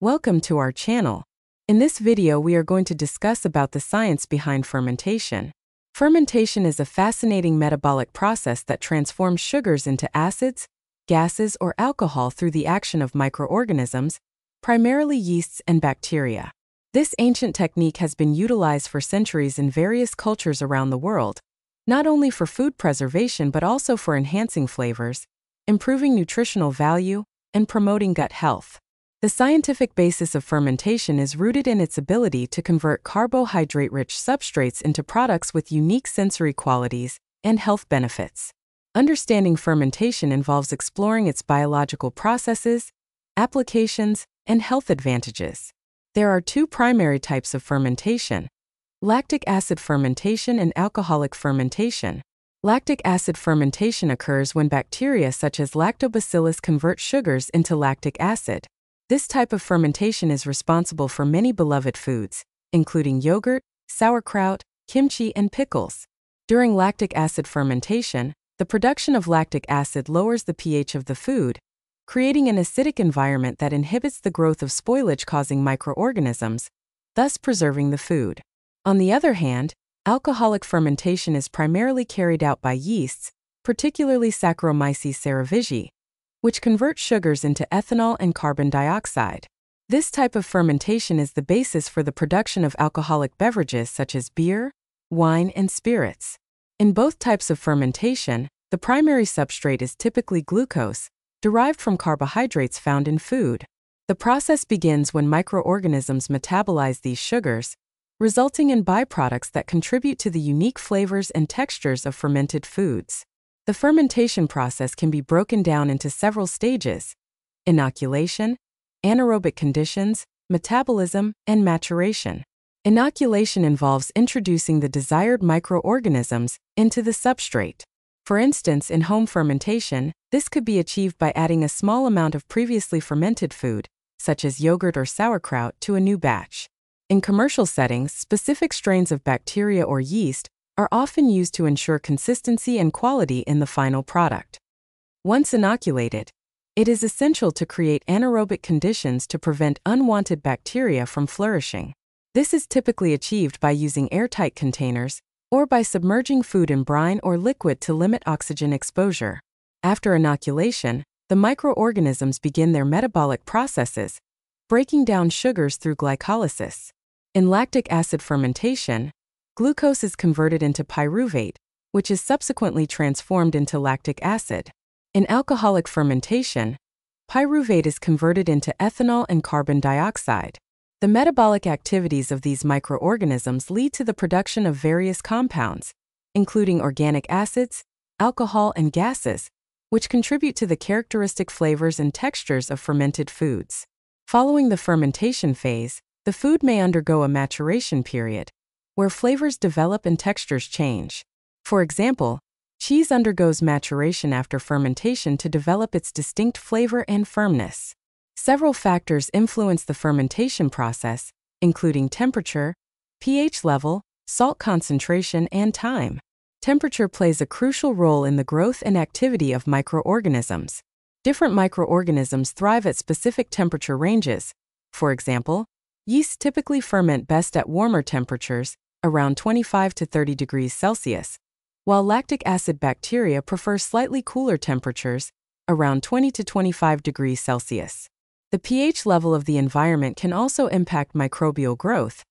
Welcome to our channel. In this video we are going to discuss about the science behind fermentation. Fermentation is a fascinating metabolic process that transforms sugars into acids, gases, or alcohol through the action of microorganisms, primarily yeasts and bacteria. This ancient technique has been utilized for centuries in various cultures around the world, not only for food preservation but also for enhancing flavors, improving nutritional value, and promoting gut health. The scientific basis of fermentation is rooted in its ability to convert carbohydrate-rich substrates into products with unique sensory qualities and health benefits. Understanding fermentation involves exploring its biological processes, applications, and health advantages. There are two primary types of fermentation: lactic acid fermentation and alcoholic fermentation. Lactic acid fermentation occurs when bacteria such as Lactobacillus convert sugars into lactic acid. This type of fermentation is responsible for many beloved foods, including yogurt, sauerkraut, kimchi, and pickles. During lactic acid fermentation, the production of lactic acid lowers the pH of the food, creating an acidic environment that inhibits the growth of spoilage-causing microorganisms, thus preserving the food. On the other hand, alcoholic fermentation is primarily carried out by yeasts, particularly Saccharomyces cerevisiae, which convert sugars into ethanol and carbon dioxide. This type of fermentation is the basis for the production of alcoholic beverages such as beer, wine, and spirits. In both types of fermentation, the primary substrate is typically glucose, derived from carbohydrates found in food. The process begins when microorganisms metabolize these sugars, resulting in byproducts that contribute to the unique flavors and textures of fermented foods. The fermentation process can be broken down into several stages: inoculation, anaerobic conditions, metabolism, and maturation. Inoculation involves introducing the desired microorganisms into the substrate. For instance, in home fermentation, this could be achieved by adding a small amount of previously fermented food, such as yogurt or sauerkraut, to a new batch. In commercial settings, specific strains of bacteria or yeast are often used to ensure consistency and quality in the final product. Once inoculated, it is essential to create anaerobic conditions to prevent unwanted bacteria from flourishing. This is typically achieved by using airtight containers or by submerging food in brine or liquid to limit oxygen exposure. After inoculation, the microorganisms begin their metabolic processes, breaking down sugars through glycolysis. In lactic acid fermentation, glucose is converted into pyruvate, which is subsequently transformed into lactic acid. In alcoholic fermentation, pyruvate is converted into ethanol and carbon dioxide. The metabolic activities of these microorganisms lead to the production of various compounds, including organic acids, alcohol, and gases, which contribute to the characteristic flavors and textures of fermented foods. Following the fermentation phase, the food may undergo a maturation period, where flavors develop and textures change. For example, cheese undergoes maturation after fermentation to develop its distinct flavor and firmness. Several factors influence the fermentation process, including temperature, pH level, salt concentration, and time. Temperature plays a crucial role in the growth and activity of microorganisms. Different microorganisms thrive at specific temperature ranges. For example, yeasts typically ferment best at warmer temperatures, around 25 to 30 degrees Celsius, while lactic acid bacteria prefer slightly cooler temperatures, around 20 to 25 degrees Celsius. The pH level of the environment can also impact microbial growth,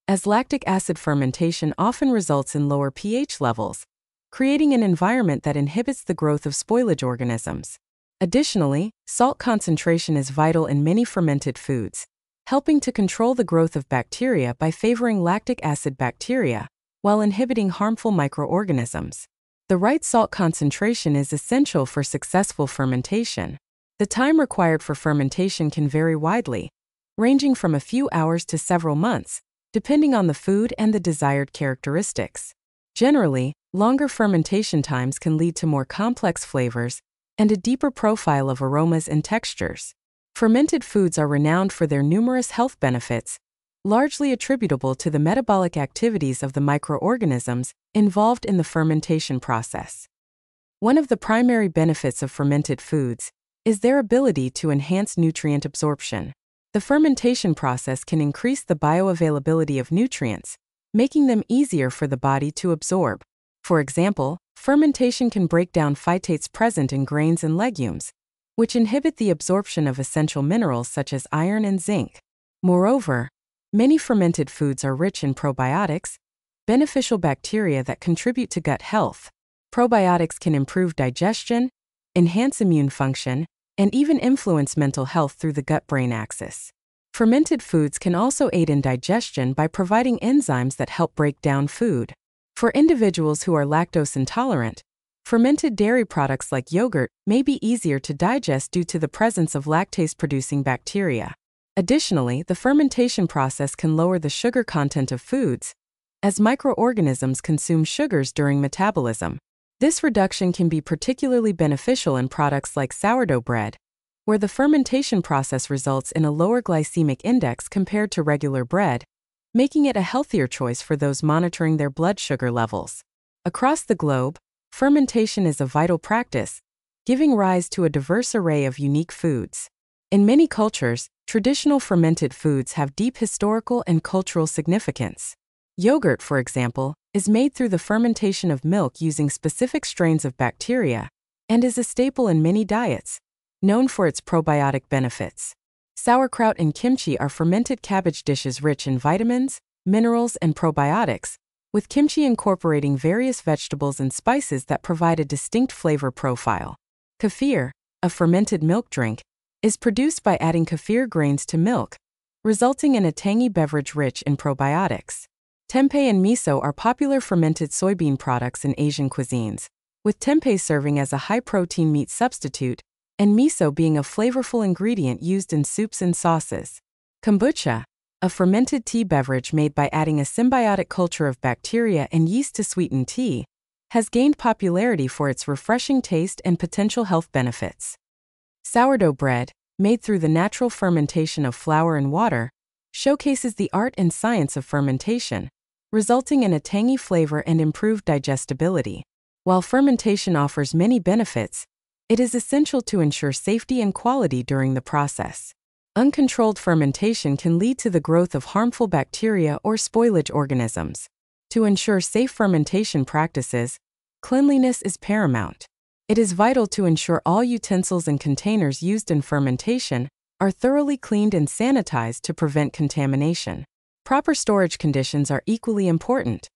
as lactic acid fermentation often results in lower pH levels, creating an environment that inhibits the growth of spoilage organisms. Additionally, salt concentration is vital in many fermented foods, helping to control the growth of bacteria by favoring lactic acid bacteria, while inhibiting harmful microorganisms. The right salt concentration is essential for successful fermentation. The time required for fermentation can vary widely, ranging from a few hours to several months, depending on the food and the desired characteristics. Generally, longer fermentation times can lead to more complex flavors and a deeper profile of aromas and textures. Fermented foods are renowned for their numerous health benefits, largely attributable to the metabolic activities of the microorganisms involved in the fermentation process. One of the primary benefits of fermented foods is their ability to enhance nutrient absorption. The fermentation process can increase the bioavailability of nutrients, making them easier for the body to absorb. For example, fermentation can break down phytates present in grains and legumes, which inhibit the absorption of essential minerals such as iron and zinc. Moreover, many fermented foods are rich in probiotics, beneficial bacteria that contribute to gut health. Probiotics can improve digestion, enhance immune function, and even influence mental health through the gut-brain axis. Fermented foods can also aid in digestion by providing enzymes that help break down food. For individuals who are lactose intolerant, fermented dairy products like yogurt may be easier to digest due to the presence of lactase-producing bacteria. Additionally, the fermentation process can lower the sugar content of foods, as microorganisms consume sugars during metabolism. This reduction can be particularly beneficial in products like sourdough bread, where the fermentation process results in a lower glycemic index compared to regular bread, making it a healthier choice for those monitoring their blood sugar levels. Across the globe, fermentation is a vital practice, giving rise to a diverse array of unique foods. In many cultures, traditional fermented foods have deep historical and cultural significance. Yogurt, for example, is made through the fermentation of milk using specific strains of bacteria and is a staple in many diets, known for its probiotic benefits. Sauerkraut and kimchi are fermented cabbage dishes rich in vitamins, minerals, and probiotics, with kimchi incorporating various vegetables and spices that provide a distinct flavor profile. Kefir, a fermented milk drink, is produced by adding kefir grains to milk, resulting in a tangy beverage rich in probiotics. Tempeh and miso are popular fermented soybean products in Asian cuisines, with tempeh serving as a high-protein meat substitute and miso being a flavorful ingredient used in soups and sauces. Kombucha, a fermented tea beverage made by adding a symbiotic culture of bacteria and yeast to sweeten tea, has gained popularity for its refreshing taste and potential health benefits. Sourdough bread, made through the natural fermentation of flour and water, showcases the art and science of fermentation, resulting in a tangy flavor and improved digestibility. While fermentation offers many benefits, it is essential to ensure safety and quality during the process. Uncontrolled fermentation can lead to the growth of harmful bacteria or spoilage organisms. To ensure safe fermentation practices, cleanliness is paramount. It is vital to ensure all utensils and containers used in fermentation are thoroughly cleaned and sanitized to prevent contamination. Proper storage conditions are equally important.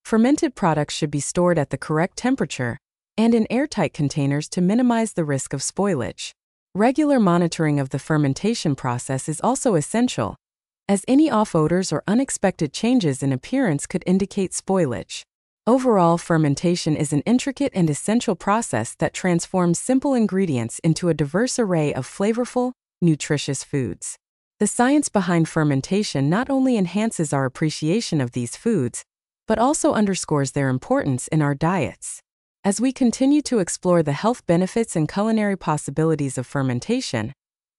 Fermented products should be stored at the correct temperature and in airtight containers to minimize the risk of spoilage. Regular monitoring of the fermentation process is also essential, as any off odors or unexpected changes in appearance could indicate spoilage. Overall, fermentation is an intricate and essential process that transforms simple ingredients into a diverse array of flavorful, nutritious foods. The science behind fermentation not only enhances our appreciation of these foods, but also underscores their importance in our diets. As we continue to explore the health benefits and culinary possibilities of fermentation,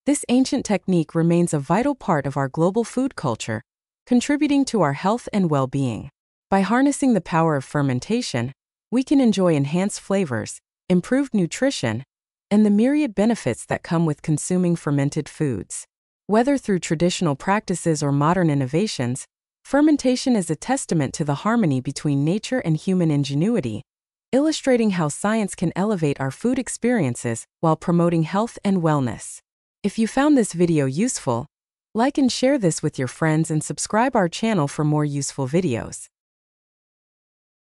this ancient technique remains a vital part of our global food culture, contributing to our health and well-being. By harnessing the power of fermentation, we can enjoy enhanced flavors, improved nutrition, and the myriad benefits that come with consuming fermented foods. Whether through traditional practices or modern innovations, fermentation is a testament to the harmony between nature and human ingenuity, illustrating how science can elevate our food experiences while promoting health and wellness. If you found this video useful, like and share this with your friends and subscribe our channel for more useful videos.